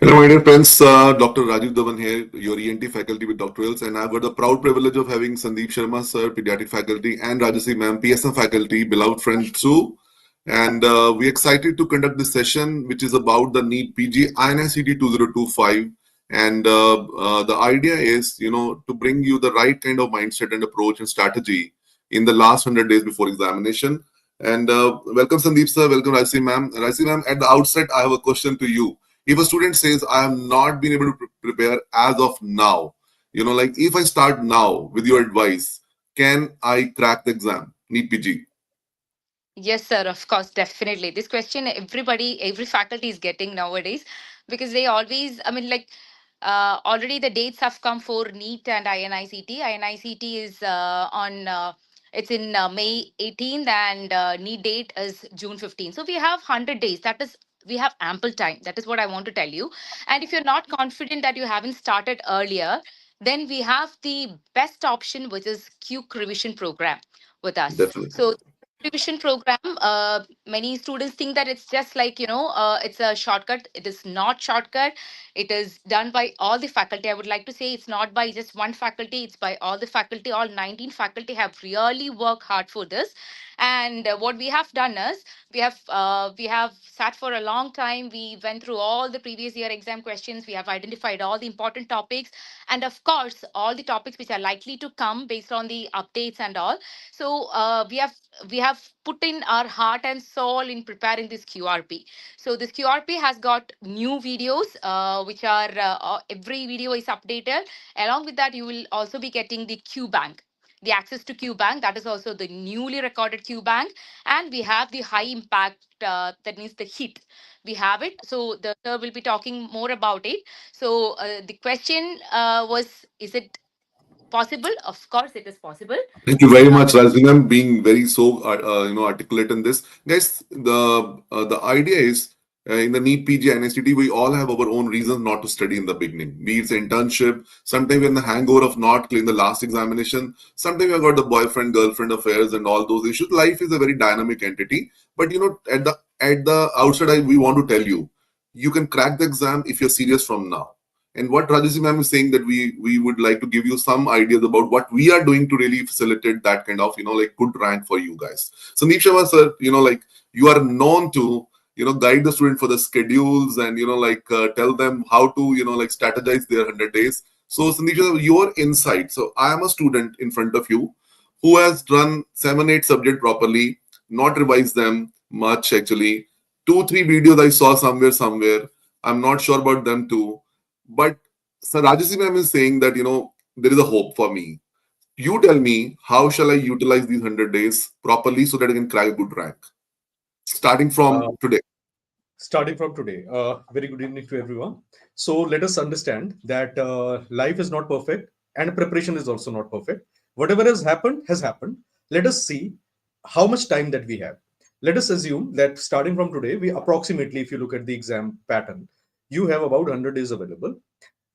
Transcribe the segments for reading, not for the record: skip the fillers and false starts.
Hello, my dear friends. Dr. Rajiv Dhawan here, your ENT faculty with DocTutorials, and I've got the proud privilege of having Sandeep Sharma, sir, pediatric faculty, and Rajasi ma'am, PSM faculty, beloved friend too. And we're excited to conduct this session, which is about the NEET PG INI-CET 2025. And the idea is, to bring you the right kind of mindset and approach and strategy in the last 100 days before examination. And welcome, Sandeep sir. Welcome, Rajasi ma'am. Rajasi ma'am, at the outset, I have a question to you. If a student says I have not been able to prepare as of now, like if I start now with your advice, can I crack the exam, NEET PG? Yes, sir, of course, definitely. This question every faculty is getting nowadays because they always, already the dates have come for NEET and INI-CET. INI-CET is it's in May 18th and NEET date is June 15th. So we have 100 days. We have ample time. That is what I want to tell you. And if you're not confident that you haven't started earlier, then we have the best option, which is Q revision program with us. Definitely. So revision program, many students think that it's just like it's a shortcut. It is not shortcut. It is done by all the faculty. I would like to say it's not by just one faculty, it's by all the faculty. All 19 faculty have really worked hard for this. And what we have done is we have sat for a long time. We went through all the previous year exam questions. We have identified all the important topics, and of course all the topics which are likely to come based on the updates and all. So we have put in our heart and soul in preparing this QRP. So this QRP has got new videos, which are every video is updated. Along with that, you will also be getting the Q Bank. The access to Q Bank, that is also the newly recorded Q Bank, and we have the high impact, that means the HIT. We have it. So the sir will be talking more about it. So the question was, is it possible? Of course, it is possible. Thank you very Uh, much, Rajni ma'am, being very so articulate in this. Guys, the idea is in the NEET PG and NSTT, we all have our own reasons not to study in the beginning. Be it internship, sometimes we're in the hangover of not clearing the last examination, sometimes we've got the boyfriend, girlfriend affairs and all those issues. Life is a very dynamic entity. But at the outset, we want to tell you, you can crack the exam if you're serious from now. And what Rajasi ma'am is saying that we would like to give you some ideas about what we are doing to really facilitate that kind of like good rank for you guys. Sandeep Sharma sir, like you are known to guide the student for the schedules and tell them how to like strategize their 100 days. So Sandeep Sharma, your insight. So I am a student in front of you who has run 7 8 subject properly, not revised them much actually. 2 3 videos I saw somewhere. I'm not sure about them too, but Sir Rajasi ma'am is saying that there is a hope for me. You tell me how shall I utilize these 100 days properly so that I can crack a good rank, starting Uh, from today. Starting from today, very good evening to everyone. So let us understand that life is not perfect and preparation is also not perfect. Whatever has happened has happened. Let us see how much time that we have. Let us assume that starting from today, we approximately, if you look at the exam pattern, you have about 100 days available.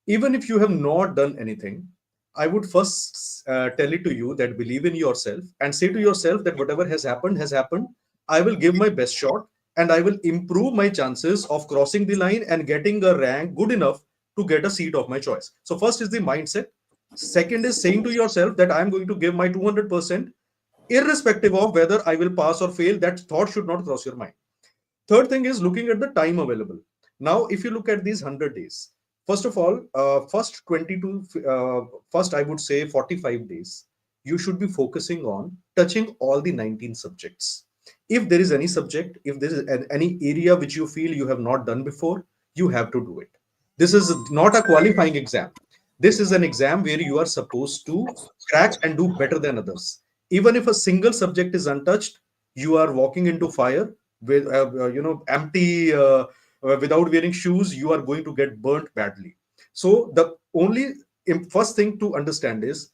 Even if you have not done anything, I would first tell it to you that believe in yourself and say to yourself that whatever has happened has happened. I will give my best shot and I will improve my chances of crossing the line and getting a rank good enough to get a seat of my choice. So, first is the mindset. Second is saying to yourself that I'm going to give my 200%, irrespective of whether I will pass or fail. That thought should not cross your mind. Third thing is looking at the time available. Now, if you look at these 100 days, first of all, first I would say 45 days, you should be focusing on touching all the 19 subjects. If there is any subject, if there is any area which you feel you have not done before, you have to do it. This is not a qualifying exam. This is an exam where you are supposed to crack and do better than others. Even if a single subject is untouched, you are walking into fire with empty without wearing shoes. You are going to get burnt badly. So the only first thing to understand is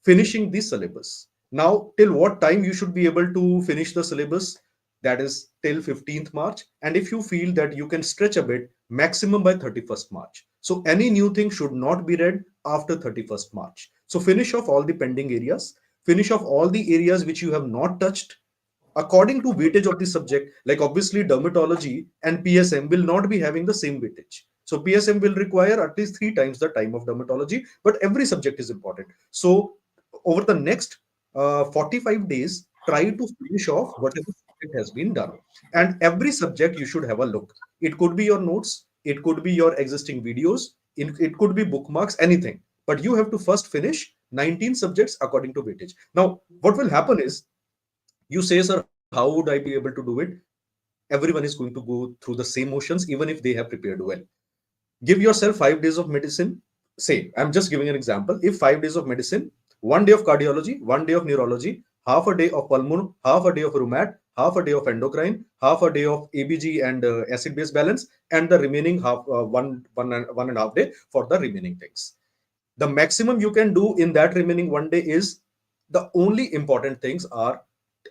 finishing the syllabus. Now, till what time you should be able to finish the syllabus? That is till 15th March. And if you feel that you can stretch a bit, maximum by 31st March. So any new thing should not be read after 31st March. So finish off all the pending areas, finish off all the areas which you have not touched according to weightage of the subject. Like obviously dermatology and PSM will not be having the same weightage. So PSM will require at least 3 times the time of dermatology, but every subject is important. So over the next 45 days, try to finish off whatever subject has been done. And every subject you should have a look. It could be your notes, it could be your existing videos, it could be bookmarks, anything. But you have to first finish 19 subjects according to weightage. Now, what will happen is, you say, sir, how would I be able to do it? Everyone is going to go through the same motions, even if they have prepared well. Give yourself 5 days of medicine. Say, I'm just giving an example. If 5 days of medicine, 1 day of cardiology, 1 day of neurology, half a day of pulmon, half a day of rheumat, half a day of endocrine, half a day of ABG and acid base balance, and the remaining half, one and a half day for the remaining things. The maximum you can do in that remaining 1 day is, the only important things are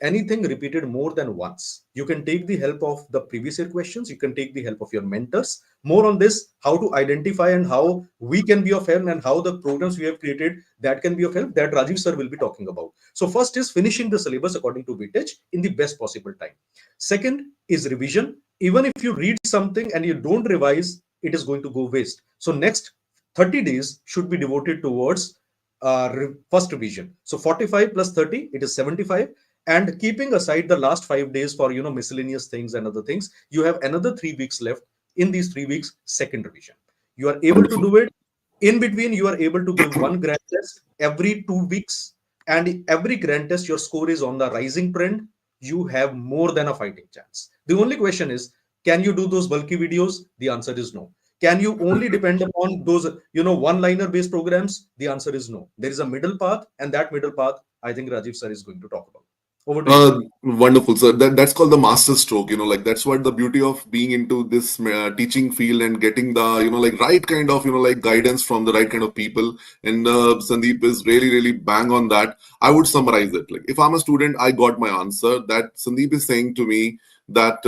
anything repeated more than once. You can take the help of the previous year questions, you can take the help of your mentors. More on this, how to identify and how we can be of help, and how the programs we have created that can be of help, that Rajiv sir will be talking about. So first is finishing the syllabus according to weightage in the best possible time. Second is revision. Even if you read something and you don't revise, it is going to go waste. So next 30 days should be devoted towards first revision. So 45 plus 30, it is 75. And keeping aside the last 5 days for miscellaneous things and other things, you have another 3 weeks left. In these 3 weeks, second revision. You are able to Wonderful. do it. In between, you are able to give one grand test every 2 weeks. And every grand test, your score is on the rising trend. You have more than a fighting chance. The only question is, can you do those bulky videos? The answer is no. Can you only depend upon those one-liner based programs? The answer is no. There is a middle path, and that middle path, I think Rajiv sir is going to talk about. Over to you, sir. Wonderful, sir. That's called the master stroke. Like that's what the beauty of being into this teaching field and getting the like right kind of like guidance from the right kind of people. And Sandeep is really really bang on that. I would summarize it like, if I'm a student, I got my answer. That Sandeep is saying to me that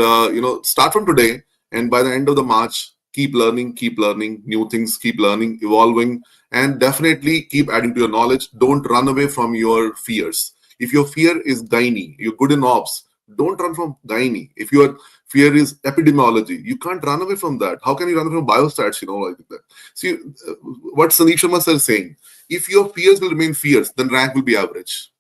start from today, and by the end of the March, keep learning new things, keep learning, evolving, and definitely keep adding to your knowledge. Don't run away from your fears. If your fear is gynae, you're good in ops, don't run from gynae. If your fear is epidemiology, you can't run away from that. How can you run away from biostats, like that? See, what Sandeep Sharma sir is saying, if your fears will remain fears, then rank will be average.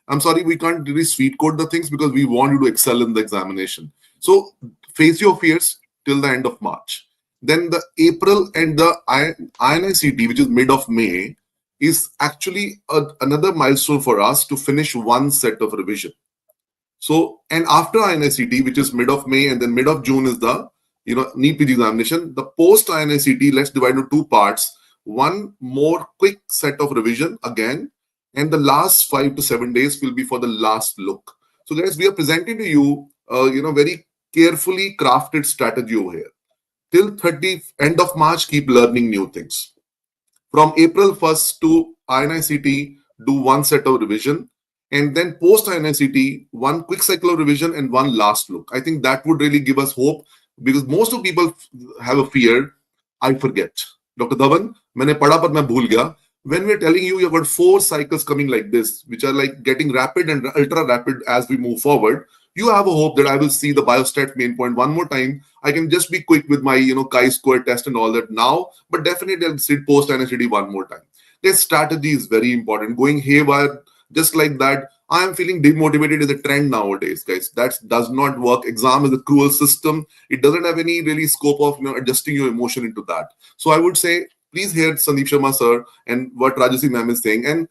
I'm sorry, we can't really sweet code the things because we want you to excel in the examination. So face your fears till the end of March. Then the April and the INI-CET, which is mid of May, is actually another milestone for us to finish one set of revision. So, and after INI-CET, which is mid of May, and then mid of June is the NEET PG examination. The post INI-CET, let's divide into two parts. One more quick set of revision again, and the last 5 to 7 days will be for the last look. So, guys, we are presenting to you, very carefully crafted strategy over here. Till 30th, end of March, keep learning new things. From April 1st to INI-CET, do one set of revision, and then post INI-CET, one quick cycle of revision and one last look. I think that would really give us hope, because most of people have a fear, I forget. Dr. Dhawan, maine padha par main bhool gaya. When we're telling you, you've got 4 cycles coming like this, which are like getting rapid and ultra rapid as we move forward, you have a hope that I will see the biostat main point one more time. I can just be quick with my chi-square test and all that now, but definitely I'll sit post INI-CET one more time. This strategy is very important. Going haywire just like that, I am feeling demotivated is a trend nowadays, guys. That does not work. Exam is a cruel system. It doesn't have any really scope of adjusting your emotion into that. So I would say, please hear Sandeep Sharma sir and what Rajasri ma'am is saying, and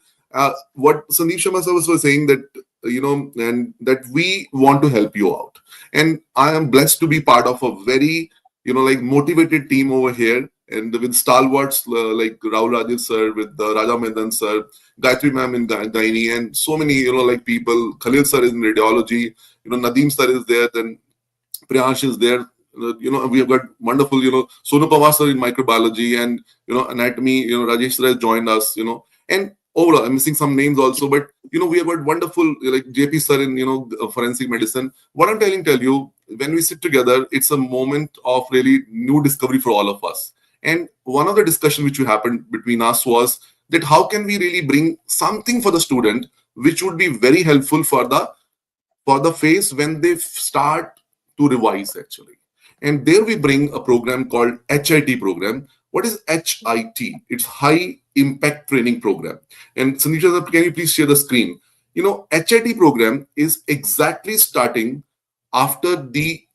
what Sandeep Sharma sir was saying, that and that we want to help you out. And I am blessed to be part of a very like motivated team over here, and with stalwarts like Rahul Rajiv sir, with Raja Medan sir, Gayatri ma'am in Gynae, and so many like people. Khalil sir is in radiology, Nadeem sir is there, then Priyansh is there. We have got wonderful, Sonu Pawar sir in microbiology, and anatomy, Rajesh sir has joined us, and overall, I'm missing some names also, but we have got wonderful like JP sir in forensic medicine. What I'm tell you, when we sit together, it's a moment of really new discovery for all of us. And one of the discussion which happened between us was that how can we really bring something for the student which would be very helpful for the phase when they start to revise actually. And there we bring a program called HIT program. What is HIT? It's High Impact Training Program. And Sandeep, can you please share the screen? HIT program is exactly starting after the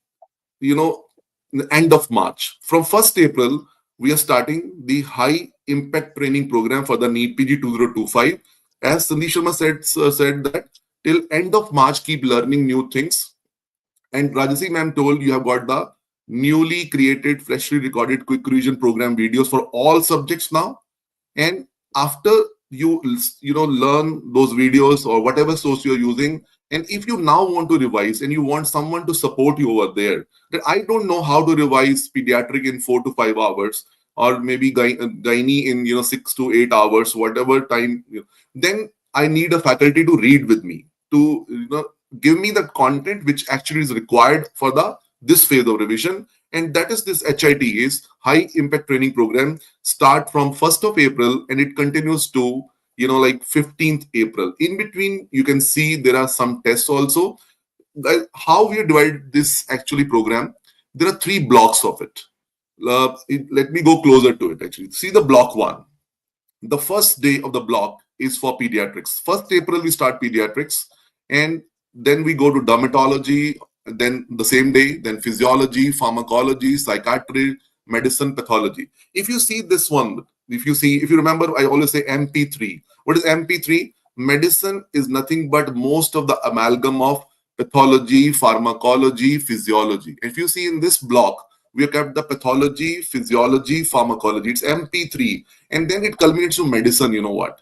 end of March. From 1st April, we are starting the high impact training program for the NEET PG 2025. As Sandeep Sharma said that till end of March, keep learning new things. And Rajasi ma'am told you have got the newly created, freshly recorded quick revision program videos for all subjects now. And after you learn those videos or whatever source you're using, and if you now want to revise and you want someone to support you over there, that I don't know how to revise pediatric in 4 to 5 hours, or maybe gynae in 6 to 8 hours, whatever time, then I need a faculty to read with me, to give me the content which actually is required for this phase of revision. And that is this HIT, is high impact training program, start from 1st of April and it continues to 15th April. In between, you can see there are some tests also. How we divide this actually program, there are 3 blocks of it. Let me go closer to it actually. See the block 1. The first day of the block is for pediatrics. 1st April, we start pediatrics, and then we go to dermatology, then the same day, then physiology, pharmacology, psychiatry, medicine, pathology. If you see this one, if you remember, I always say MP3. What is MP3? Medicine is nothing but most of the amalgam of pathology, pharmacology, physiology. If you see in this block, we have kept the pathology, physiology, pharmacology. It's MP3. And then it culminates to medicine. You know what?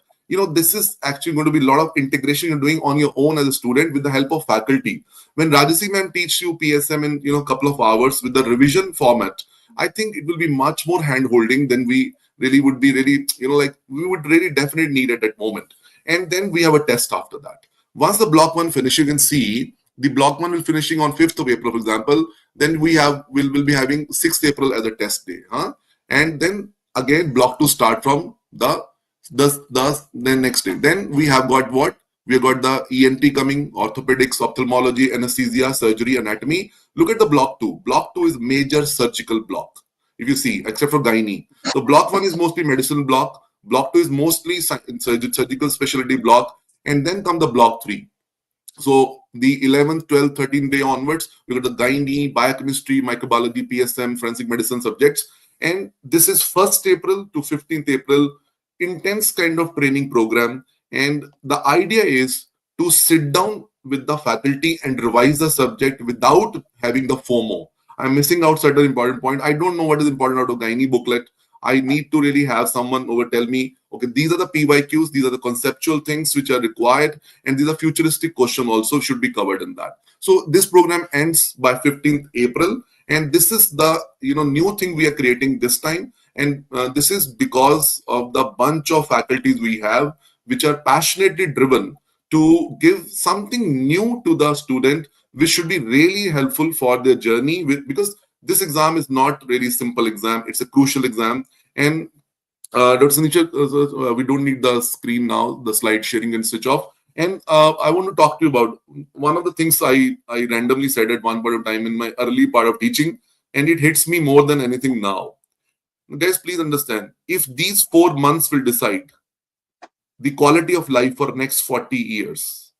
This is actually going to be a lot of integration you're doing on your own as a student with the help of faculty. When Rajasi ma'am teach you PSM in a couple of hours with the revision format, I think it will be much more hand-holding than we really would be we would really definitely need at that moment. And then we have a test after that. Once the block 1 finishes, you can see the block 1 will finishing on 5th of April, for example. Then we'll be having 6th April as a test day. And then again, block 2 start from the next day. Then we have got what? We have got the ENT coming, orthopedics, ophthalmology, anesthesia, surgery, anatomy. Look at the block 2. Block 2 is major surgical block. If you see, except for gynae. So block 1 is mostly medicine block. Block 2 is mostly surgical specialty block. And then come the block 3. So the 11th, 12th, 13th day onwards, we got the gynae, biochemistry, microbiology, PSM, forensic medicine subjects. And this is 1st April to 15th April, intense kind of training program. And the idea is to sit down with the faculty and revise the subject without having the FOMO. I'm missing out certain important point. I don't know what is important out of gynae booklet. I need to really have someone over tell me, okay, these are the PYQs, these are the conceptual things which are required, and these are futuristic questions also should be covered in that. So this program ends by 15th April, and this is the new thing we are creating this time. And this is because of the bunch of faculties we have, which are passionately driven to give something new to the student, which should be really helpful for their journey. Because this exam is not really a simple exam; it's a crucial exam. And Dr. Sanicha, we don't need the screen now. The slide sharing and switch off. And I want to talk to you about one of the things I randomly said at one point of time in my early part of teaching, and it hits me more than anything now. Guys, please understand, if these 4 months will decide the quality of life for next 40 years,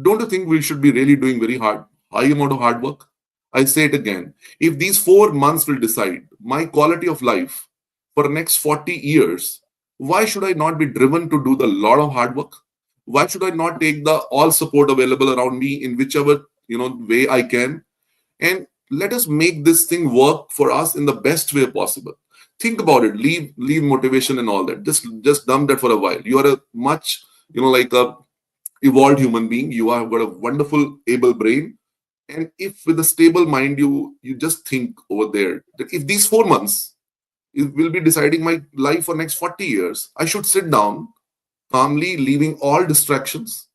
don't you think we should be really doing high amount of hard work? I say it again. If these 4 months will decide my quality of life for next 40 years, why should I not be driven to do the lot of hard work? Why should I not take the all support available around me in whichever way I can? And let us make this thing work for us in the best way possible. Think about it. Leave motivation and all that. Just dump that for a while. You are a much like a evolved human being. You have got a wonderful able brain, and if with a stable mind you just think over there that if these 4 months it will be deciding my life for next 40 years, I should sit down calmly, leaving all distractions.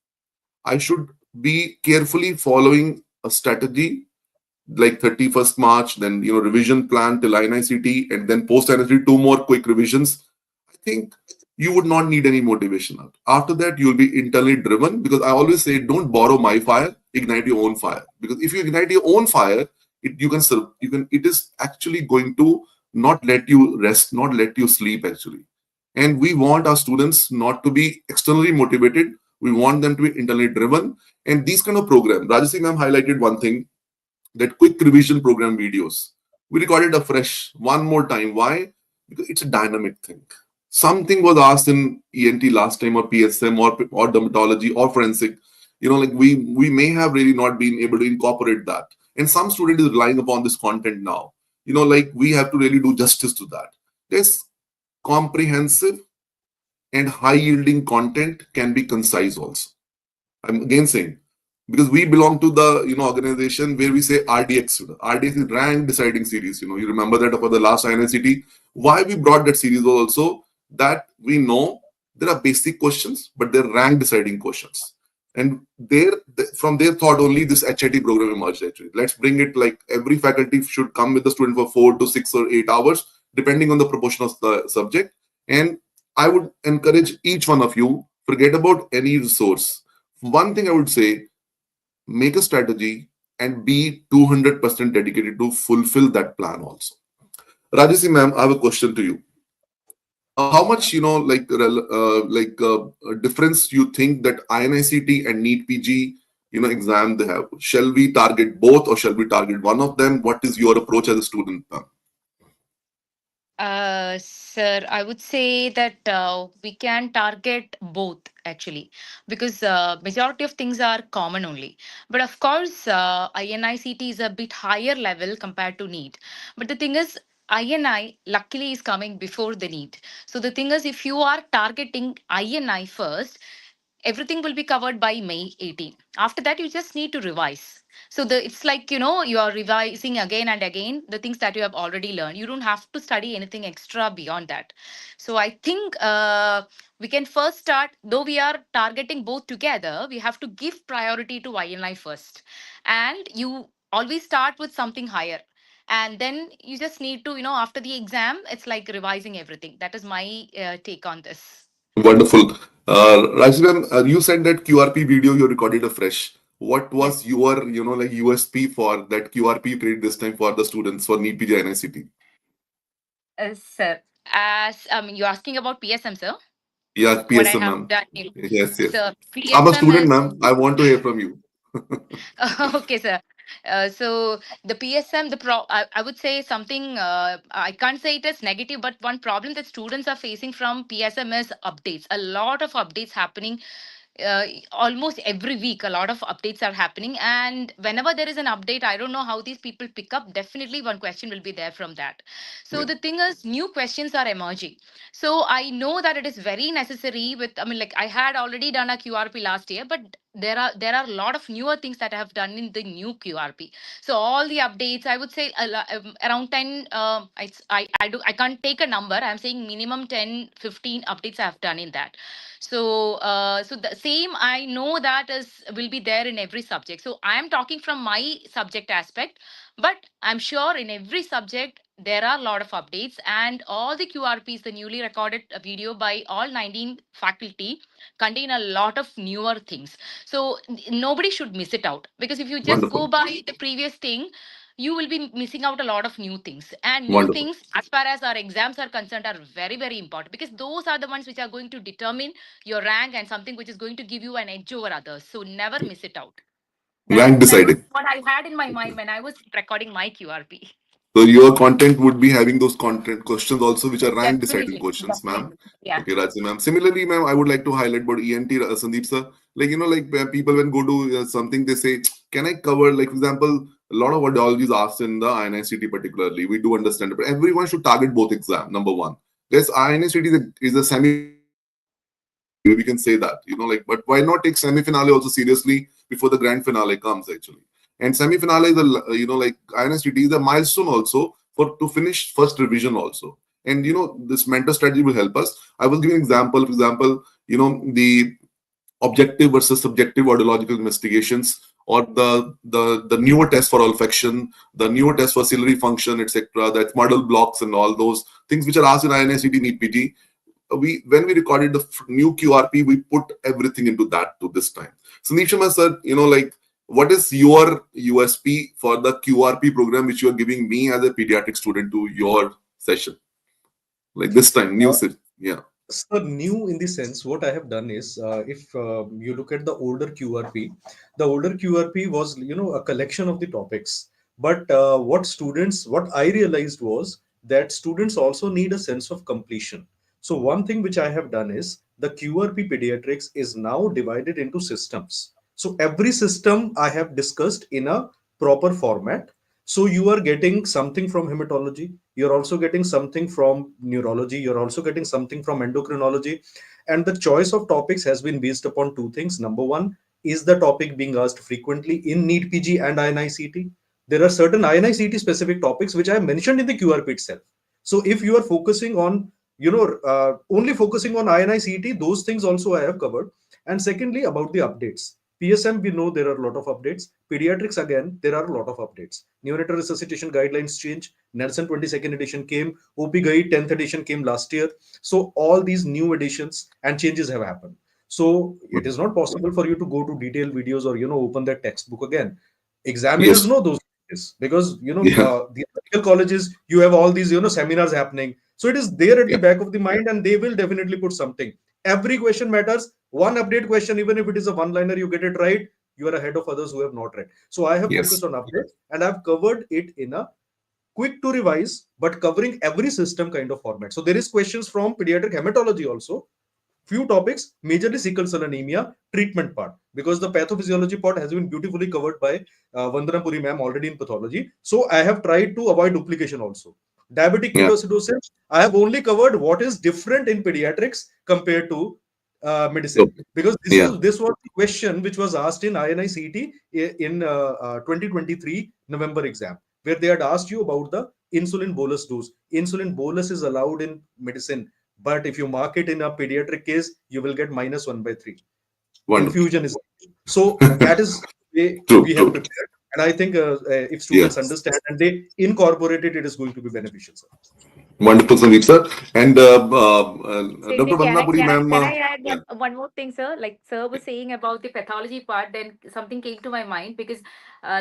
I should be carefully following a strategy like 31st March, then revision plan till INI-CET, and then post INI-CET 2 more quick revisions. I think you would not need any motivation. After that, you'll be internally driven, because I always say, don't borrow my fire, ignite your own fire. Because if you ignite your own fire, it is actually going to not let you rest, not let you sleep actually. And we want our students not to be externally motivated. We want them to be internally driven. And these kind of program, Rajasi ma'am highlighted one thing, that quick revision program videos. We recorded afresh one more time. Why? Because it's a dynamic thing. Something was asked in ENT last time, or PSM, or dermatology, or forensic. Like we may have really not been able to incorporate that. And some student is relying upon this content now. Like we have to really do justice to that. This comprehensive and high yielding content can be concise also. I'm again saying, because we belong to the organization where we say RDX. RDX is rank deciding series. You remember that for the last INI-CET. Why we brought that series was also that we know there are basic questions, but they're rank deciding questions. And from their thought only this HIT program emerged actually. Let's bring it like every faculty should come with the student for 4 to 6 or 8 hours, depending on the proportion of the subject. And I would encourage each one of you, forget about any resource. One thing I would say, make a strategy and be 200% dedicated to fulfill that plan also. Rajasi ma'am, I have a question to you. How much difference you think that INI-CET and NEET PG exam they have? Shall we target both or shall we target one of them? What is your approach as a student, ma'am? Sir, I would say that we can target both actually, because majority of things are common only. But of course, INI-CET is a bit higher level compared to NEET. But the thing is, INI luckily is coming before the NEET. So the thing is, if you are targeting INI first, everything will be covered by May 18. After that, you just need to revise. So it's like, you are revising again and again the things that you have already learned. You don't have to study anything extra beyond that. So I think we can first start, though we are targeting both together, we have to give priority to INI first. And you always start with something higher. And then you just need to, after the exam, it's like revising everything. That is my take on this. Wonderful. Rajasi ma'am, you said that QRP video you recorded afresh. What was Yes. your, like USP for that QRP you created this time for the students for NEET PG INI-CET? Sir, as you're asking about PSM, sir, Yeah, what I PSM, have ma'am. done. Yes, yes. So I'm a PSM student, is ma'am. I want to hear from you. okay, sir. So the PSM, I would say something. I can't say it is negative, but one problem that students are facing from PSM is updates. A lot of updates happening almost every week. A lot of updates are happening, and whenever there is an update, I don't know how these people pick up. Definitely one question will be there from that. So Yeah, the thing is, new questions are emerging. So I know that it is very necessary with, I mean, like I had already done a QRP last year, but there are a lot of newer things that I have done in the new QRP. So all the updates, I would say around 10. I can't take a number. I'm saying minimum 10, 15 updates I have done in that. So the same I know that is will be there in every subject. So I am talking from my subject aspect, but I'm sure in every subject there are a lot of updates, and all the QRPs, the newly recorded video by all 19 faculty, contain a lot of newer things. So nobody should miss it out, because if you just go wonderful. by the previous thing, you will be missing out a lot of new things. And new Wonderful. things, as far as our exams are concerned, are very, very important, because those are the ones which are going to determine your rank and something which is going to give you an edge over others. So never miss it out. Rank That was deciding. what I had in my mind when I was recording my QRP. So your content would be having those content questions also, which are rank deciding Definitely, questions, ma'am. definitely. Yeah. Okay, Rajni ma'am. Similarly, ma'am, I would like to highlight about ENT, Sandeep sir. Like, people when go to something, they say, can I cover, like, for example, a lot of audiology is asked in the INI-CET particularly. We do understand it, but everyone should target both exam, number one. Yes, INI-CET is a semi-final exam, actually. We can say that, like, but why not take semi-finale also seriously before the grand finale comes, actually? And semi-finale is like INI-CET is a milestone also for to finish first revision also. And this mentor strategy will help us. I will give an example. For example, the objective versus subjective audiological investigations, or the newer test for olfaction, the newer test for ciliary function, etc. That's model blocks and all those things which are asked in INI-CET NEET PG. When we recorded the new QRP, we put everything into that to this time. So Nishima sir, like what is your USP for the QRP program which you are giving me as a pediatric student to your session? Like this time, new set. Yeah. So new in the sense, what I have done is, if you look at the older QRP was, a collection of the topics. But what I realized was that students also need a sense of completion. So one thing which I have done is the QRP pediatrics is now divided into systems. So every system I have discussed in a proper format. So you are getting something from hematology, you're also getting something from neurology, you're also getting something from endocrinology. And the choice of topics has been based upon two things. Number one, is the topic being asked frequently in NEET PG and INI-CET? There are certain INI-CET specific topics which I have mentioned in the QRP itself. So if you are focusing on, only focusing on INI-CET, those things also I have covered. And secondly, about the updates. PSM, we know there are a lot of updates. Pediatrics, again, there are a lot of updates. Neonatal resuscitation guidelines change. Nelson 22nd edition came. OP Guide 10th edition came last year. So all these new additions and changes have happened. So it is not possible for you to go to detailed videos or, open that textbook again. Examiners Yes. know those things because, Yeah. the medical colleges, you have all these, seminars happening. So it is there at the Yeah. back of the mind, and they will definitely put something. Every question matters. One update question, even if it is a one liner, you get it right, you are ahead of others who have not read. So I have focused Yes. on updates, and I've covered it in a quick to revise but covering every system kind of format. So there is questions from pediatric hematology also, few topics, majorly sickle cell anemia treatment part, because the pathophysiology part has been beautifully covered by Vandana Puri ma'am already in pathology. So I have tried to avoid duplication also. Diabetic Yeah. ketoacidosis, I have only covered what is different in pediatrics compared to medicine, Okay. because Yeah. this was the question which was asked in INI-CET in 2023 November exam, where they had asked you about the insulin bolus dose. Insulin bolus is allowed in medicine, but if you mark it in a pediatric case, you will get -1/3. Wonderful. Infusion is so that is the way True. we have True. prepared. And I think if students Yes. understand and they incorporate it, it is going to be beneficial, sir. Wonderful, Sandeep sir. And Dr. Cindy, Vandapuri ma'am. can I add Yeah. one more thing, sir? Like sir was saying about the pathology part, then something came to my mind because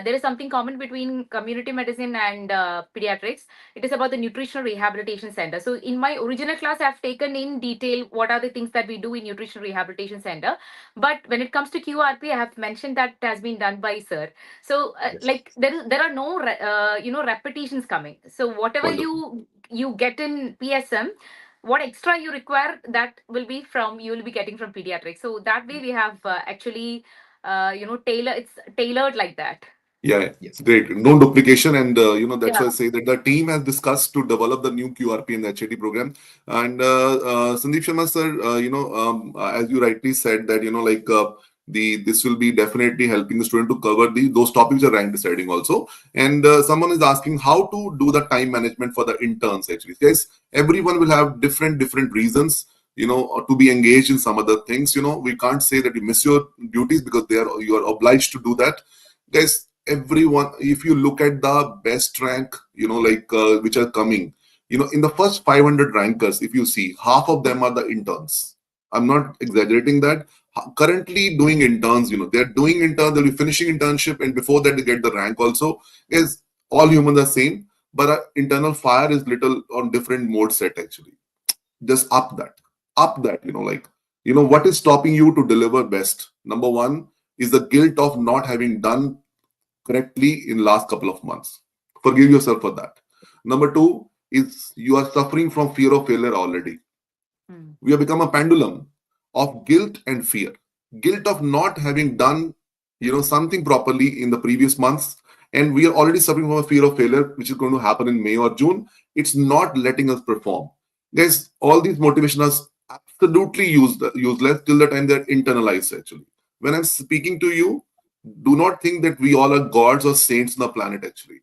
there is something common between community medicine and pediatrics. It is about the nutritional rehabilitation center. So in my original class, I've taken in detail what are the things that we do in nutritional rehabilitation center. But when it comes to QRP, I have mentioned that it has been done by sir. So Yes. like there are no repetitions coming. So whatever Wonderful. you get in PSM, what extra you require, that will be from you will be getting from pediatrics. So that way we have actually it's tailored like that. Yeah, Yes. great. No duplication, and that's why I Yeah. say that the team has discussed to develop the new QRP and HIT program. And Sandeep Sharma sir, as you rightly said that the this will be definitely helping the student to cover those topics are rank deciding also. And someone is asking how to do the time management for the interns. Actually, guys, everyone will have different reasons. Or to be engaged in some other things. We can't say that you miss your duties because you are obliged to do that, guys. Everyone, if you look at the best rank, which are coming, in the first 500 rankers, if you see, half of them are the interns. I'm not exaggerating that. Currently doing interns, they're doing intern, they'll be finishing internship, and before that they get the rank also. Is all humans are same, but our internal fire is little on different mode set actually. Just up that, what is stopping you to deliver best? Number one is the guilt of not having done correctly in last couple of months. Forgive yourself for that. Number two is you are suffering from fear of failure already. Hmm. We have become a pendulum of guilt and fear. Guilt of not having done, something properly in the previous months, and we are already suffering from a fear of failure, which is going to happen in May or June. It's not letting us perform. Guys, all these motivation are absolutely useless till the time they're internalized. Actually, when I'm speaking to you, do not think that we all are gods or saints on the planet. Actually,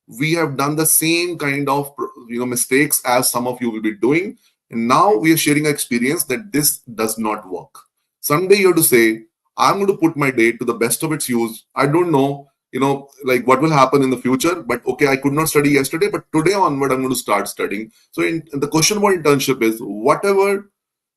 we have done the same kind of mistakes as some of you will be doing, and now we are sharing an experience that this does not work. Someday you have to say, I'm going to put my day to the best of its use. I don't know, like what will happen in the future, but okay, I could not study yesterday, but today onward I'm going to start studying. So the question about internship is, whatever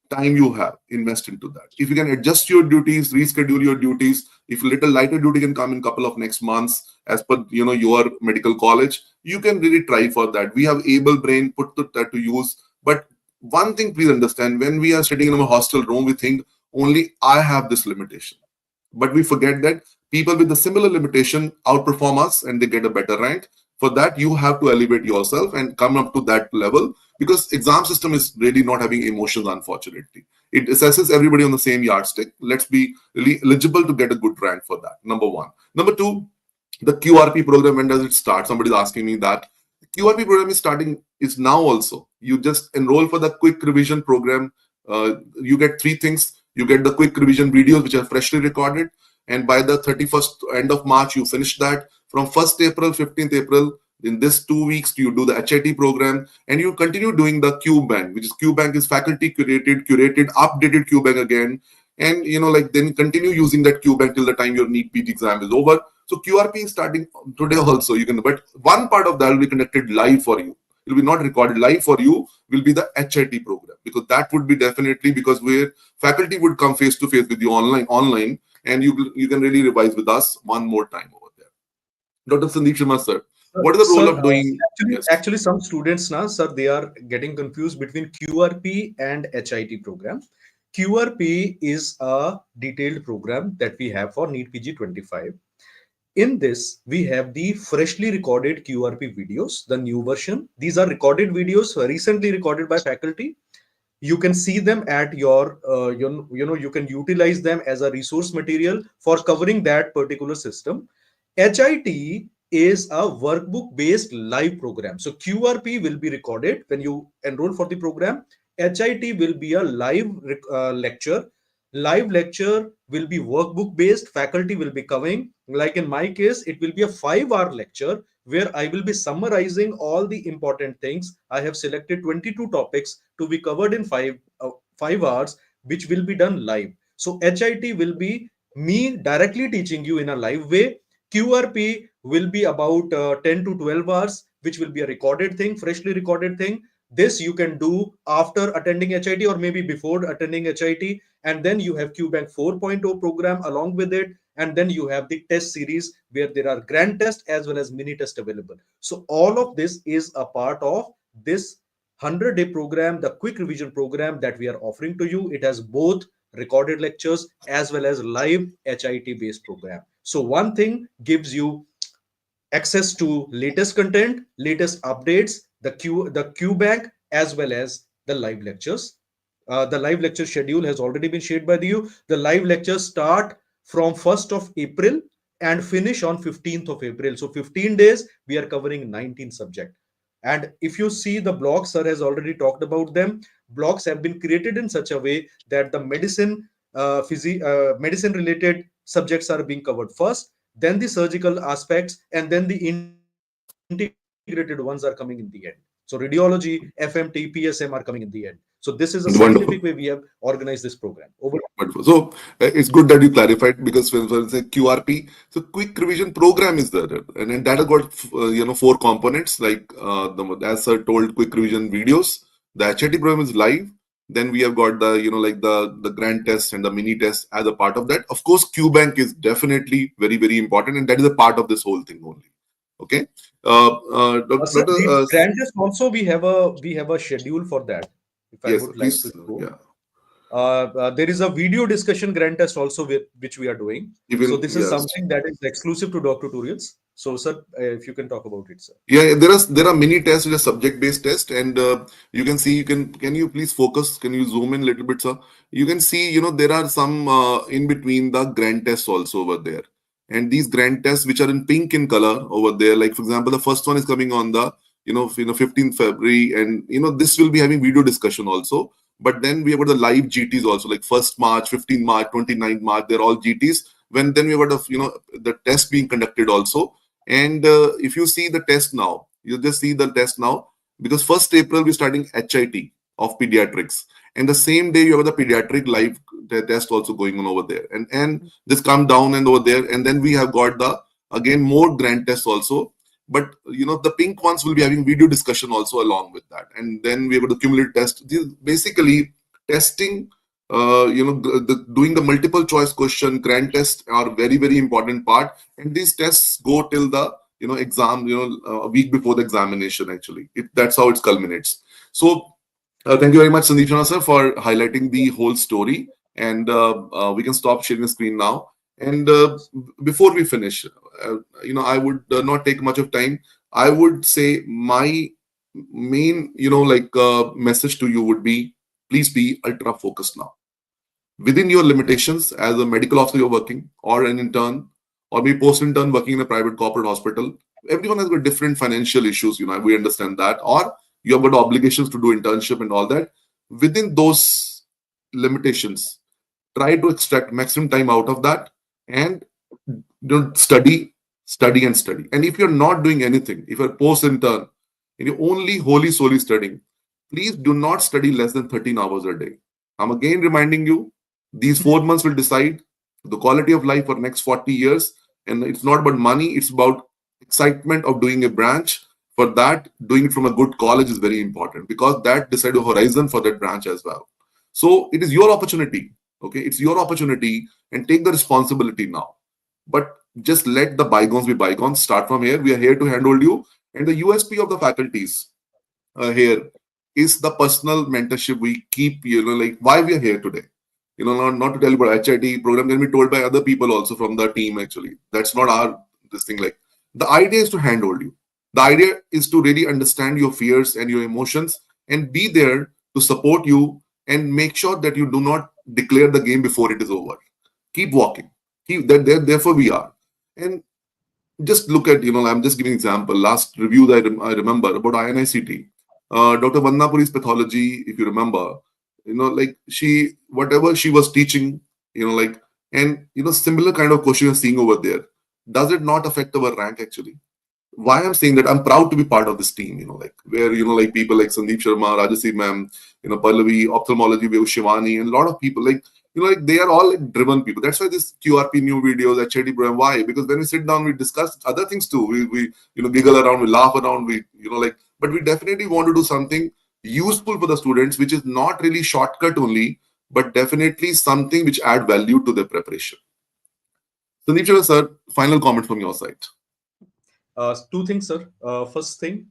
time you have, invest into that. If you can adjust your duties, reschedule your duties, if little lighter duty can come in couple of next months as per your medical college, you can really try for that. We have able brain put that to use. But one thing, please understand, when we are sitting in a hostel room, we think only I have this limitation. But we forget that people with a similar limitation outperform us and they get a better rank. For that, you have to elevate yourself and come up to that level, because exam system is really not having emotions, unfortunately. It assesses everybody on the same yardstick. Let's be really eligible to get a good rank for that. Number one. Number two, the QRP program, when does it start? Somebody's asking me that. The QRP program is now also. You just enroll for the quick revision program. You get three things. You get the quick revision videos, which are freshly recorded. And by the 31st, end of March, you finish that. From 1st April, 15th April, in this 2 weeks, you do the HIT program, and you continue doing the Q Bank, which is Q Bank is faculty curated, updated Q Bank again. And, then continue using that Q Bank till the time your NEET PG exam is over. So QRP is starting today also. But one part of that will be conducted live for you. It will be not recorded. Live for you will be the HIT program, because that would be definitely, because where faculty would come face to face with you online, and you can really revise with us one more time over there. Dr. Sandeep Sharma, sir, what is the role of doing? Actually, some students now, sir, they are getting confused between QRP and HIT program. QRP is a detailed program that we have for NEET PG 25. In this, we have the freshly recorded QRP videos, the new version. These are recorded videos recently recorded by faculty. You can see them at your, you can utilize them as a resource material for covering that particular system. HIT is a workbook based live program. So QRP will be recorded when you enroll for the program. HIT will be a live lecture. Live lecture will be workbook based. Faculty will be covering. Like in my case, it will be a 5-hour lecture where I will be summarizing all the important things. I have selected 22 topics to be covered in 5 hours, which will be done live. So HIT will be me directly teaching you in a live way. QRP will be about 10 to 12 hours, which will be a recorded thing, freshly recorded thing. This you can do after attending HIT or maybe before attending HIT. And then you have QBank 4.0 program along with it. And then you have the test series where there are grand test as well as mini test available. So all of this is a part of this 100-day program, the quick revision program that we are offering to you. It has both recorded lectures as well as live HIT based program. So one thing gives you access to latest content, latest updates, the Q Bank, as well as the live lectures. The live lecture schedule has already been shared by you. The live lectures start from 1st of April and finish on 15th of April. So 15 days, we are covering 19 subjects. And if you see the blocks, sir has already talked about them. Blocks have been created in such a way that the medicine related subjects are being covered first, then the surgical aspects, and then the integrated ones are coming in the end. So radiology, FMT, PSM are coming in the end. So this is a scientific way we have organized this program. Wonderful. So it's good that you clarified, because when we say QRP, so quick revision program is there, and that has got 4 components, like as sir told, quick revision videos. The HIT program is live. Then we have got the the grand test and the mini test as a part of that. Of course, Q Bank is definitely very, very important, and that is a part of this whole thing only. Okay. Sir, the grand test also we have a schedule for that. If I would like to go. Yeah. There is a video discussion grand test also which we are doing. So this is something that is exclusive to DocTutorials. So sir, if you can talk about it, sir. Yeah, there are mini tests, which are subject-based test, and you can see, can you please focus? Can you zoom in a little bit, sir? You can see, there are some in between the grand tests also over there. And these grand tests, which are in pink in color over there, like for example, the first one is coming on the 15th February, and this will be having video discussion also. But then we have got the live GTs also, like 1st March, 15th March, 29th March. They're all GTs. When we have got the test being conducted also. And if you see the test now, you just see the test now, because 1st April we're starting HIT of pediatrics, and the same day you have the pediatric live test also going on over there, and this come down and over there, and then we have got the again more grand tests also. But the pink ones will be having video discussion also along with that, and then we have got the cumulative test. These basically testing, doing the multiple choice question, grand tests are very, very important part. And these tests go till the exam, a week before the examination. Actually, that's how it culminates. So thank you very much, Sandeep Shana sir, for highlighting the whole story. And we can stop sharing the screen now. And before we finish, I would not take much of time. I would say my main, message to you would be, please be ultra focused now. Within your limitations, as a medical officer you're working, or an intern, or maybe post-intern working in a private corporate hospital, everyone has got different financial issues, we understand that, or you have got obligations to do internship and all that. Within those limitations, try to extract maximum time out of that, and study, study and study. And if you're not doing anything, if you're post-intern and you're only wholly solely studying, please do not study less than 13 hours a day. I'm again reminding you, these 4 months will decide the quality of life for next 40 years. And it's not about money, it's about excitement of doing a branch. For that, doing it from a good college is very important, because that decides the horizon for that branch as well. So it is your opportunity. Okay, it's your opportunity, and take the responsibility now. But just let the bygones be bygones. Start from here. We are here to handhold you. And the USP of the faculties here is the personal mentorship we keep, like why we are here today. Not to tell you about HIT program can be told by other people also from the team. Actually, that's not our this thing. Like, the idea is to handhold you. The idea is to really understand your fears and your emotions and be there to support you, and make sure that you do not declare the game before it is over. Keep walking. Therefore we are. And just look at, I'm just giving example. Last review that I remember about INI-CET. Dr. Vandapuri's pathology, if you remember, like whatever she was teaching, and similar kind of question you're seeing over there. Does it not affect our rank actually? Why I'm saying that, I'm proud to be part of this team, where, people like Sandeep Sharma, Rajasi ma'am, Pallavi, ophthalmology, we have Shivani, and a lot of people they are all driven people. That's why this QRP new videos, HIT program. Why? Because when we sit down, we discuss other things too. We giggle around, we laugh around, but we definitely want to do something useful for the students, which is not really shortcut only, but definitely something which add value to their preparation. Sandeep Sharma sir, final comment from your side. Two things, sir. First thing,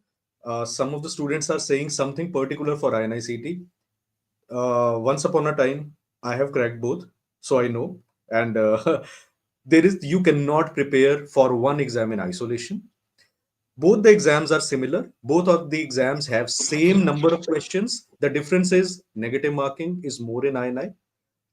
some of the students are saying something particular for INI-CET. Once upon a time, I have cracked both, so I know. And you cannot prepare for one exam in isolation. Both the exams are similar. Both of the exams have same number of questions. The difference is negative marking is more in INI.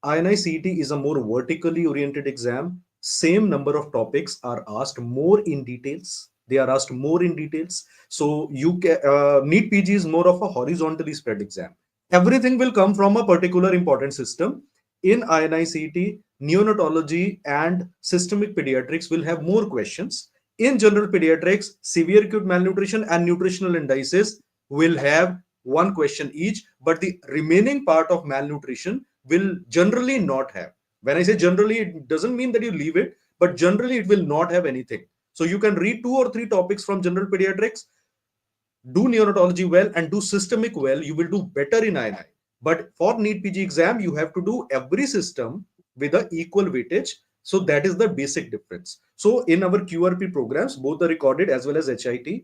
INI-CET is a more vertically oriented exam. Same number of topics are asked more in details. They are asked more in details. So NEET PG is more of a horizontally spread exam. Everything will come from a particular important system. In INI-CET, neonatology and systemic pediatrics will have more questions. In general pediatrics, severe acute malnutrition and nutritional indices will have one question each, but the remaining part of malnutrition will generally not have. When I say generally, it doesn't mean that you leave it, but generally it will not have anything. So you can read 2 or 3 topics from general pediatrics, do neonatology well, and do systemic well. You will do better in INI. But for NEET PG exam, you have to do every system with an equal weightage. So that is the basic difference. So in our QRP programs, both the recorded as well as HIT,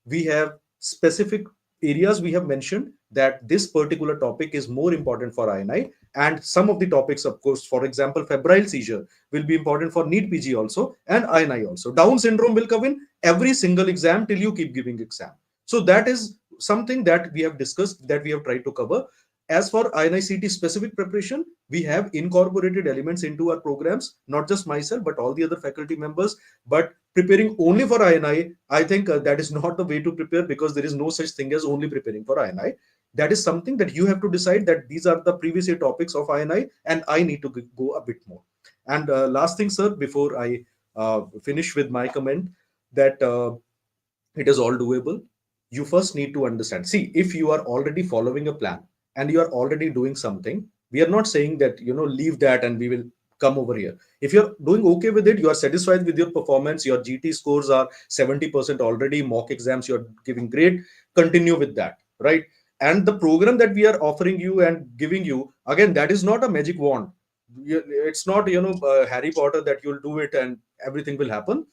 we have specific areas we have mentioned that this particular topic is more important for INI, and some of the topics, of course, for example, febrile seizure will be important for NEET PG also, and INI also. Down syndrome will come in every single exam till you keep giving exam. So that is something that we have discussed, that we have tried to cover. As for INI-CET specific preparation, we have incorporated elements into our programs, not just myself, but all the other faculty members. But preparing only for INI, I think that is not the way to prepare, because there is no such thing as only preparing for INI. That is something that you have to decide that these are the previous year topics of INI, and I need to go a bit more. And last thing, sir, before I finish with my comment, that it is all doable. You first need to understand. See, if you are already following a plan, and you are already doing something, we are not saying that leave that and we will come over here. If you're doing okay with it, you are satisfied with your performance, your GT scores are 70% already, mock exams you're giving great, continue with that, right? And the program that we are offering you and giving you, again, that is not a magic wand. It's not, Harry Potter, that you'll do it and everything will happen.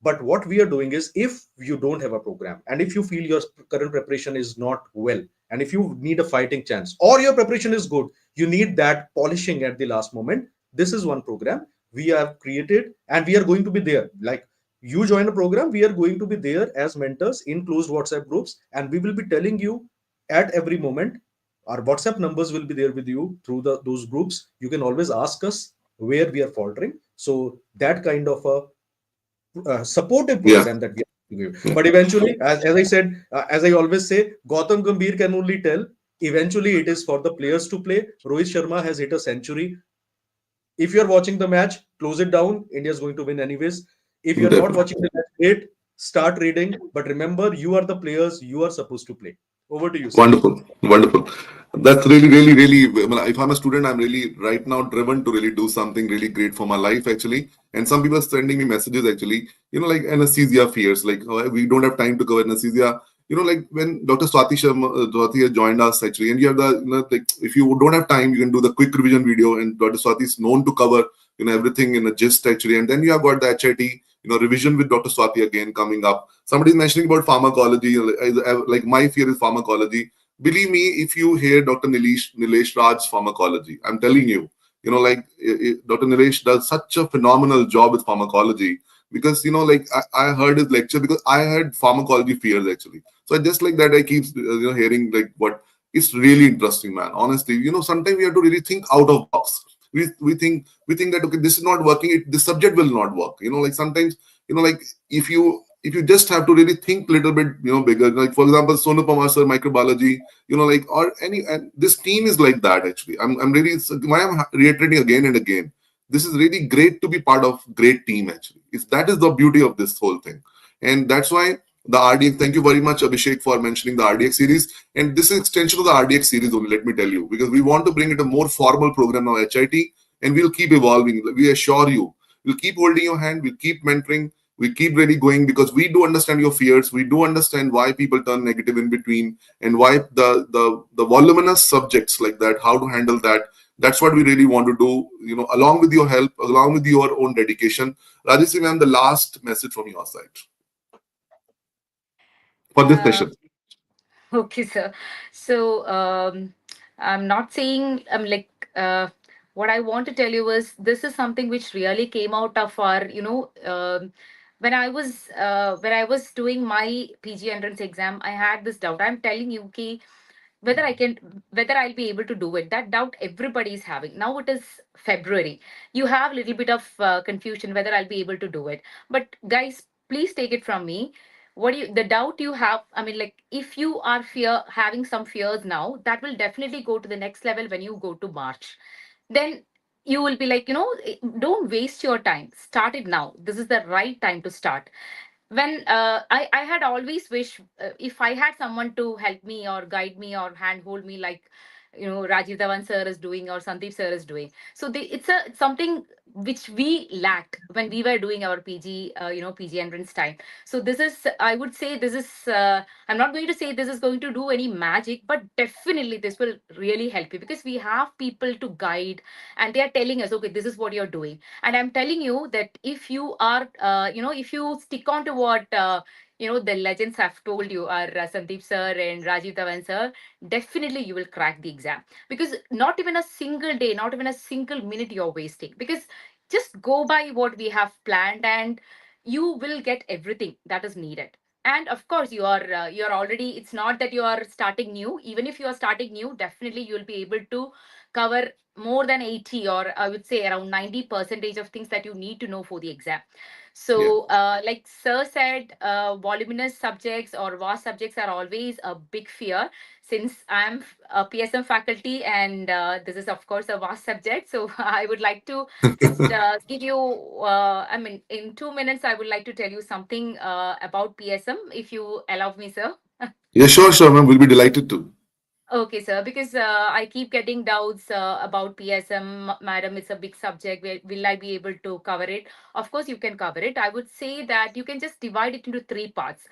But what we are doing is, if you don't have a program, and if you feel your current preparation is not well, and if you need a fighting chance, or your preparation is good, you need that polishing at the last moment, this is one program we have created, and we are going to be there. Like, you join a program, we are going to be there as mentors in closed WhatsApp groups, and we will be telling you at every moment. Our WhatsApp numbers will be there with you through those groups. You can always ask us where we are faltering. So that kind of a supportive Yeah, program that we are giving you. yeah. But eventually, as I said, as I always say, Gautam Gambhir can only tell. Eventually, it is for the players to play. Rohit Sharma has hit a century. If you are watching the match, close it down. India is going to win anyways. If you are not Definitely. watching the match, wait, start reading. But remember, you are the players. You are supposed to play. Over to you, sir. Wonderful, wonderful. That's really, really, really. Well, if I'm a student, I'm really right now driven to really do something really great for my life, actually. And some people are sending me messages, actually, like anesthesia fears, like, oh, we don't have time to cover anesthesia. Like when Dr. Swati Sharma, Swati has joined us, actually, and you have like, if you don't have time, you can do the quick revision video, and Dr. Swati is known to cover, everything in a gist, actually. And then you have got the HIT, revision with Dr. Swati again coming up. Somebody is mentioning about pharmacology, like my fear is pharmacology. Believe me, if you hear Dr. Nilesh Raj's pharmacology, I'm telling you, like Dr. Nilesh does such a phenomenal job with pharmacology, because like I heard his lecture, because I had pharmacology fears, actually. So just like that, I keep hearing like what. It's really interesting, man. Honestly, sometimes we have to really think out of box. We think that, okay, this is not working. This subject will not work. Like sometimes, like if you just have to really think a little bit, bigger. Like for example, Sonu Pamar sir, microbiology, like, or any, and this team is like that, actually. I'm really, why I'm reiterating again and again. This is really great to be part of great team, actually. That is the beauty of this whole thing. And that's why the RDX, thank you very much, Abhishek, for mentioning the RDX series. And this is extension of the RDX series only, let me tell you, because we want to bring it a more formal program now, HIT, and we'll keep evolving. We assure you, we'll keep holding your hand, we'll keep mentoring, we keep really going, because we do understand your fears. We do understand why people turn negative in between, and why the voluminous subjects like that, how to handle that. That's what we really want to do, along with your help, along with your own dedication. Rajeshri ma'am, the last message from your side for this Uh, session. Okay, sir. So, I'm not saying, I'm like, what I want to tell you is this is something which really came out of our, when I was doing my PG entrance exam, I had this doubt. I'm telling you, okay, whether I'll be able to do it. That doubt everybody is having. Now it is February. You have a little bit of confusion whether I'll be able to do it. But guys, please take it from me, the doubt you have, I mean, like, if you are having some fears now, that will definitely go to the next level when you go to March. Then you will be like, don't waste your time, start it now. This is the right time to start. When I had always wished, if I had someone to help me or guide me or handhold me, like, Rajiv Dhawan sir is doing or Sandeep sir is doing. So it's something which we lacked when we were doing our PG, PG entrance time. So this is, I would say, this is. I'm not going to say this is going to do any magic, but definitely this will really help you, because we have people to guide, and they are telling us, okay, this is what you're doing. And I'm telling you that if you are, if you stick on to what, the legends have told you, are Sandeep sir and Rajiv Dhawan sir, definitely you will crack the exam. Because not even a single day, not even a single minute you're wasting. Because just go by what we have planned, and you will get everything that is needed. And of course, you're already, it's not that you are starting new. Even if you are starting new, definitely you'll be able to cover more than 80, or I would say around 90 percentage of things that you need to know for the exam. Yeah. So, like sir said, voluminous subjects or vast subjects are always a big fear. Since I'm a PSM faculty, and this is of course a vast subject, so I would like to just give you. I mean, in 2 minutes, I would like to tell you something about PSM, if you allow me, sir. Yeah, sure, sure, ma'am. We'll be delighted to. Okay, sir, because I keep getting doubts about PSM, madam. It's a big subject. Will I be able to cover it? Of course, you can cover it. I would say that you can just divide it into three parts.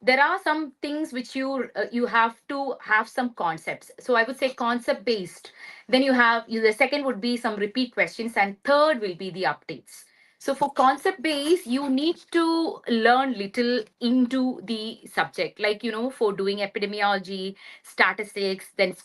there are some things which you have to have some concepts. So I would say concept based. Then the second would be some repeat questions, and third will be the updates. So for concept base, you need to learn little into the subject, like for doing epidemiology, statistics, then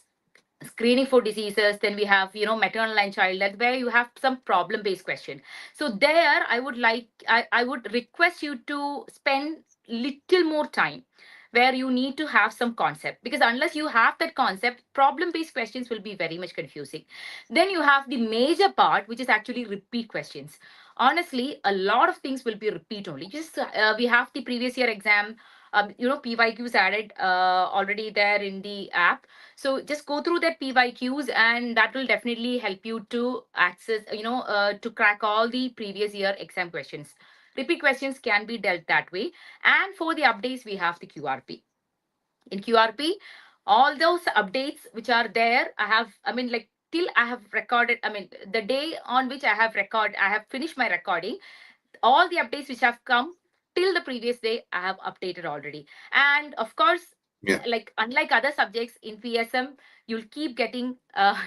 screening for diseases. Then we have maternal and child health, where you have some problem based question. So there I would request you to spend little more time, where you need to have some concept, because unless you have that concept, problem based questions will be very much confusing. Then you have the major part, which is actually repeat questions. Honestly, a lot of things will be repeat only. Just we have the previous year exam, PYQs added already there in the app. So just go through that PYQs, and that will definitely help you to access, to crack all the previous year exam questions. Repeat questions can be dealt that way. And for the updates, we have the QRP. In QRP, all those updates which are there, like till I have recorded, the day on which I have finished my recording, all the updates which have come till the previous day, I have updated already. And of course, Yeah. like unlike other subjects in PSM, you'll keep getting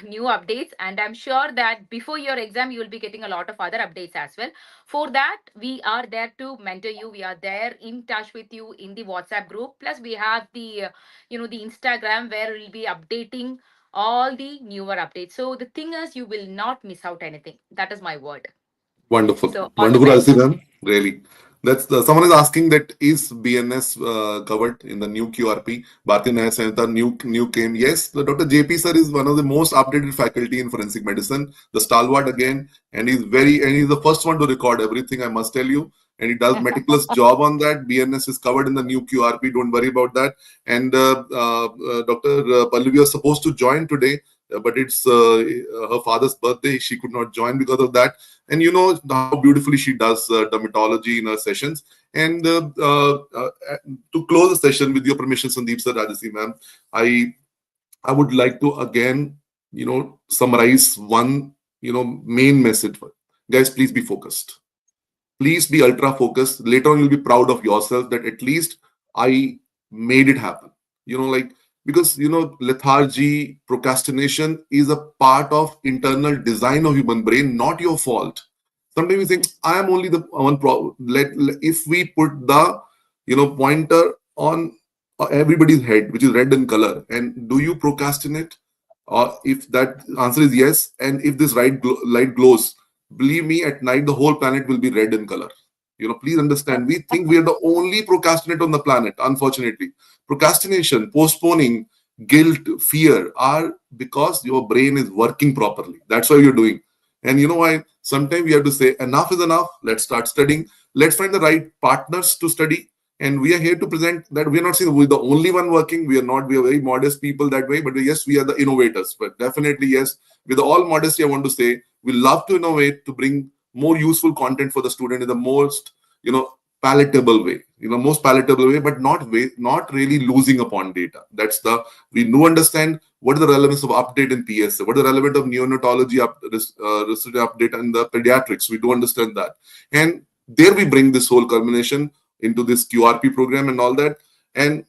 new updates, and I'm sure that before your exam you will be getting a lot of other updates as well. For that, we are there to mentor you. We are there in touch with you in the WhatsApp group. Plus we have the the Instagram, where we'll be updating all the newer updates. So the thing is, you will not miss out anything. That is my word. Wonderful, So all the wonderful, best. Asidan. Really, that's someone is asking that is BNS covered in the new QRP? Bharti Naya Sanhita new came. Yes, the Dr. JP sir is one of the most updated faculty in forensic medicine, the stalwart again, and he's the first one to record everything. I must tell you, and he does meticulous job on that. BNS is covered in the new QRP. Don't worry about that. And Dr. Pallavi was supposed to join today, but it's her father's birthday. She could not join because of that, and you know how beautifully she does dermatology in her sessions. And to close the session, with your permission, Sandeep sir, Rajasi ma'am, I would like to again summarize one main message. Guys, please be focused. Please be ultra focused. Later on, you'll be proud of yourself that at least I made it happen. Like, because lethargy, procrastination is a part of internal design of human brain, not your fault. Sometimes we think I am only the one problem. If we put the pointer on everybody's head, which is red in color, and do you procrastinate? Or if that answer is yes, and if this light glows, believe me, at night the whole planet will be red in color. Please understand, we think we are the only procrastinator on the planet. Unfortunately, procrastination, postponing, guilt, fear are because your brain is working properly. That's why you're doing. And you know why? Sometimes we have to say enough is enough. Let's start studying. Let's find the right partners to study. And we are here to present that we are not saying we're the only one working. We are not. We are very modest people that way. But yes, we are the innovators. But definitely, yes, with all modesty, I want to say we love to innovate to bring more useful content for the student in the most palatable way. Most palatable way, but not really losing upon data. We do understand what is the relevance of update in PSA, what is the relevance of neonatology update in the pediatrics. We do understand that, and there we bring this whole culmination into this QRP program and all that. And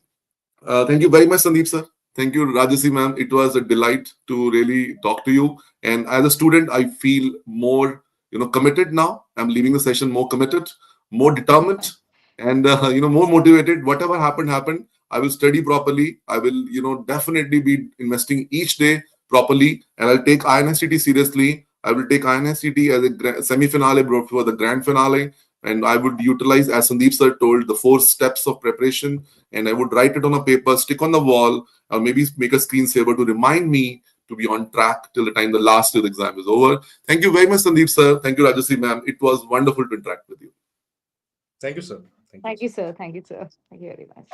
thank you very much, Sandeep sir. Thank you, Rajasi ma'am. It was a delight to really talk to you. And as a student, I feel more committed now. I'm leaving the session more committed, more determined, and more motivated. Whatever happened. I will study properly. I will definitely be investing each day properly, and I'll take INI-CET seriously. I will take INI-CET as a semi-finale before the grand finale. And I would utilize, as Sandeep sir told, the 4 steps of preparation. And I would write it on a paper, stick on the wall, or maybe make a screensaver to remind me to be on track till the time the last year exam is over. Thank you very much, Sandeep sir. Thank you, Rajasi ma'am. It was wonderful to interact with you. Thank you, sir. Thank you. Thank you, sir. Thank you, sir. Thank you very much.